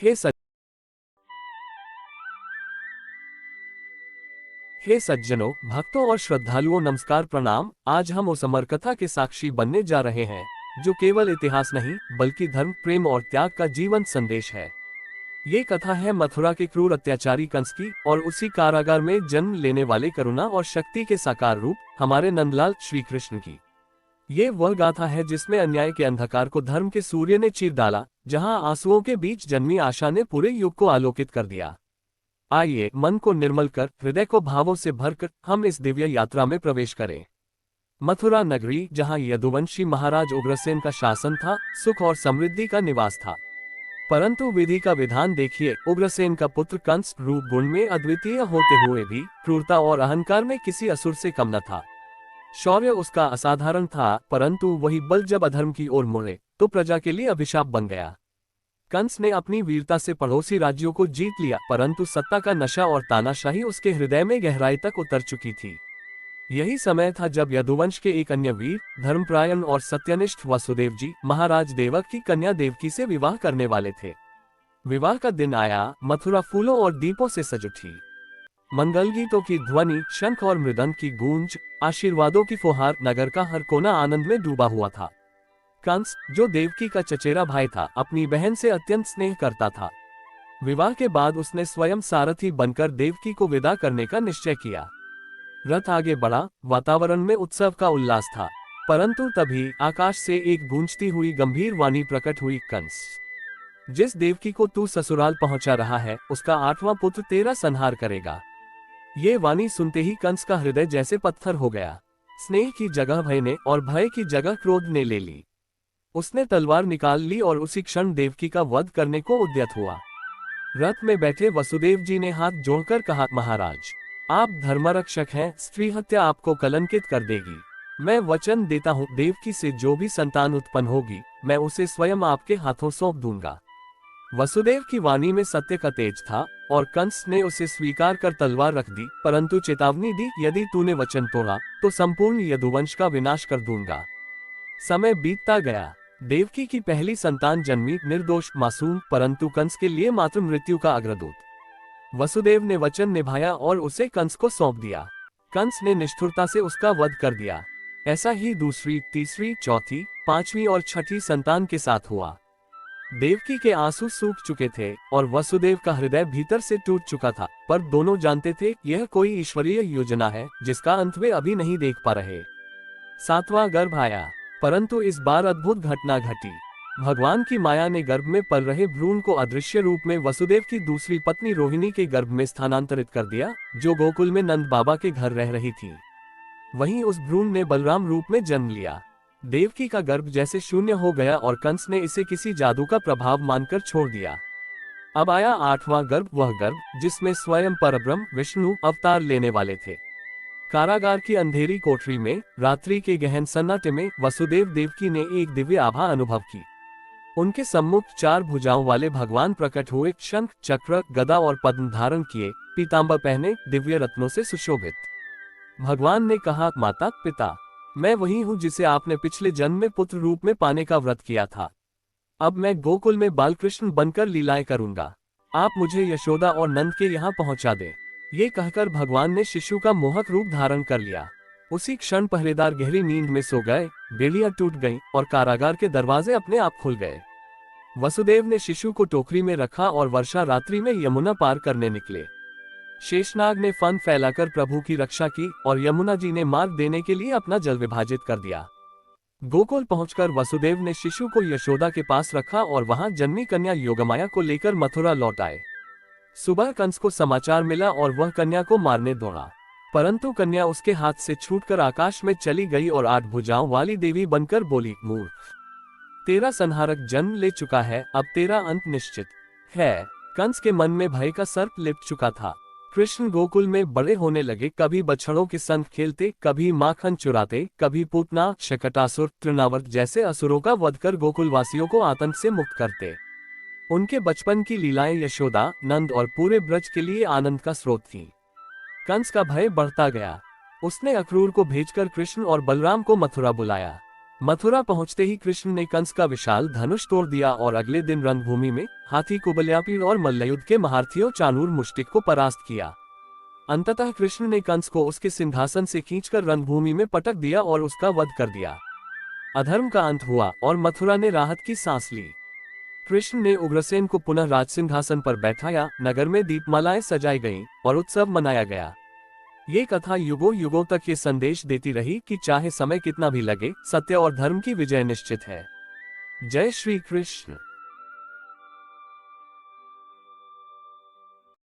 हे सज हे सज्जनों, भक्तों और श्रद्धालुओं, नमस्कार प्रणाम। आज हम उस अमर कथा के साक्षी बनने जा रहे हैं जो केवल इतिहास नहीं बल्कि धर्म, प्रेम और त्याग का जीवन संदेश है। ये कथा है मथुरा के क्रूर अत्याचारी कंस की और उसी कारागार में जन्म लेने वाले करुणा और शक्ति के साकार रूप हमारे नंदलाल श्री कृष्ण की। ये वह गाथा है जिसमें अन्याय के अंधकार को धर्म के सूर्य ने चीर डाला, जहां आंसुओं के बीच जन्मी आशा ने पूरे युग को आलोकित कर दिया। आइए मन को निर्मल कर, हृदय को भावों से भरकर हम इस दिव्य यात्रा में प्रवेश करें। मथुरा नगरी, जहां यदुवंशी महाराज उग्रसेन का शासन था, सुख और समृद्धि का निवास था। परंतु विधि का विधान देखिए। उग्रसेन का पुत्र कंस रूप गुण में अद्वितीय होते हुए भी क्रूरता और अहंकार में किसी असुर से कम न था। शौर्य उसका असाधारण था, परंतु वही बल जब अधर्म की ओर मुड़े तो प्रजा के लिए अभिशाप बन गया। कंस ने अपनी वीरता से पड़ोसी राज्यों को जीत लिया, परंतु सत्ता का नशा और तानाशाही उसके हृदय में गहराई तक उतर चुकी थी। यही समय था जब यदुवंश के एक अन्य वीर, धर्मपरायण और सत्यनिष्ठ वसुदेव जी महाराज देवक की कन्या देवकी से विवाह करने वाले थे। विवाह का दिन आया। मथुरा फूलों और दीपों से सज उठी। मंगल गीतों की ध्वनि, शंख और मृदंग की गूंज, आशीर्वादों की फुहार, नगर का हर कोना आनंद में डूबा हुआ था। कंस, जो देवकी का चचेरा भाई था, अपनी बहन से अत्यंत स्नेह करता था। विवाह के बाद उसने स्वयं सारथी बनकर देवकी को विदा करने का निश्चय किया। रथ आगे बढ़ा। वातावरण में उत्सव का उल्लास था, परंतु तभी आकाश से एक गूंजती हुई गंभीर वाणी प्रकट हुई। कंस, जिस देवकी को तू ससुराल पहुंचा रहा है, उसका 8वां पुत्र तेरा संहार करेगा। ये वाणी सुनते ही कंस का हृदय जैसे पत्थर हो गया। स्नेह की जगह भय ने और भय की जगह क्रोध ने ले ली। उसने तलवार निकाल ली और उसी क्षण देवकी का वध करने को उद्यत हुआ। रथ में बैठे वसुदेव जी ने हाथ जोड़कर कहा, महाराज, आप धर्मरक्षक हैं, स्त्री हत्या आपको कलंकित कर देगी। मैं वचन देता हूँ, देवकी से जो भी संतान उत्पन्न होगी, मैं उसे स्वयं आपके हाथों सौंप दूंगा। वसुदेव की वाणी में सत्य का तेज था और कंस ने उसे स्वीकार कर तलवार रख दी, परंतु चेतावनी दी, यदि तूने वचन तोड़ा तो संपूर्ण यदुवंश का विनाश कर दूंगा। समय बीतता गया। देवकी की पहली संतान जन्मी, निर्दोष, मासूम, परंतु कंस के लिए मात्र मृत्यु का अग्रदूत। वसुदेव ने वचन निभाया और उसे कंस को सौंप दिया। कंस ने निष्ठुरता से उसका वध कर दिया। ऐसा ही दूसरी, तीसरी, चौथी, 5वीं और 6ठी संतान के साथ हुआ। देवकी के आंसू सूख चुके थे और वसुदेव का हृदय भीतर से टूट चुका था, पर दोनों जानते थे यह कोई ईश्वरीय योजना है जिसका अंत वे अभी नहीं देख पा रहे। 7वां गर्भ आया, परंतु इस बार अद्भुत घटना घटी। भगवान की माया ने गर्भ में पल रहे भ्रूण को अदृश्य रूप में वसुदेव की दूसरी पत्नी रोहिणी के गर्भ में स्थानांतरित कर दिया, जो गोकुल में नंद बाबा के घर रह रही थी। वहीं उस भ्रूण ने बलराम रूप में जन्म लिया। देवकी का गर्भ जैसे शून्य हो गया और कंस ने इसे किसी जादू का प्रभाव मानकर छोड़ दिया। अब आया 8वां गर्भ, वह गर्भ जिसमें स्वयं परब्रह्म विष्णु अवतार लेने वाले थे। कारागार की अंधेरी कोठरी में, रात्रि के गहन सन्नाटे में वसुदेव देवकी ने एक दिव्य आभा अनुभव की। उनके सम्मुख 4 भुजाओं वाले भगवान प्रकट हुए, शंख, चक्र, गदा और पद्म धारण किए, पीतांबर पहने, दिव्य रत्नों से सुशोभित। भगवान ने कहा, माता पिता, मैं वही हूँ जिसे आपने पिछले जन्म में पुत्र रूप में पाने का व्रत किया था। अब मैं गोकुल में बालकृष्ण बनकर लीलाएं करूंगा। आप मुझे यशोदा और नंद के यहाँ पहुँचा दें। ये कहकर भगवान ने शिशु का मोहक रूप धारण कर लिया। उसी क्षण पहरेदार गहरी नींद में सो गए, बेड़ियां टूट गईं और कारागार के दरवाजे अपने आप खुल गए। वसुदेव ने शिशु को टोकरी में रखा और वर्षा रात्रि में यमुना पार करने निकले। शेषनाग ने फन फैलाकर प्रभु की रक्षा की और यमुना जी ने मार्ग देने के लिए अपना जल विभाजित कर दिया। गोकुल पहुंचकर वसुदेव ने शिशु को यशोदा के पास रखा और वहां जन्मी कन्या योगमाया को लेकर मथुरा लौट आए। सुबह कंस को समाचार मिला और वह कन्या को मारने दौड़ा, परंतु कन्या उसके हाथ से छूटकर आकाश में चली गई और 8 भुजाओं वाली देवी बनकर बोली, मूर्ख, तेरा संहारक जन्म ले चुका है, अब तेरा अंत निश्चित है। कंस के मन में भय का सर्प लिपट चुका था। कृष्ण गोकुल में बड़े होने लगे, कभी बछड़ों के संग खेलते, कभी माखन चुराते, कभी पूतना, शकटासुर, तृणावर्त जैसे असुरों का वध कर गोकुलवासियों को आतंक से मुक्त करते। उनके बचपन की लीलाएं यशोदा, नंद और पूरे ब्रज के लिए आनंद का स्रोत थीं। कंस का भय बढ़ता गया। उसने अक्रूर को भेजकर कृष्ण और बलराम को मथुरा बुलाया। मथुरा पहुंचते ही कृष्ण ने कंस का विशाल धनुष तोड़ दिया और अगले दिन रणभूमि में हाथी कुबल्यापीड़ और मल्लयुद्ध के महारथियों चाणूर मुष्टिक को परास्त किया। अंततः कृष्ण ने कंस को उसके सिंहासन से खींचकर रणभूमि में पटक दिया और उसका वध कर दिया। अधर्म का अंत हुआ और मथुरा ने राहत की सांस ली। कृष्ण ने उग्रसेन को पुनः राज सिंहासन पर बैठाया, नगर में दीपमालाएं सजाई गईं और उत्सव मनाया गया। ये कथा युगों युगों तक ये संदेश देती रही कि चाहे समय कितना भी लगे, सत्य और धर्म की विजय निश्चित है। जय श्री कृष्ण।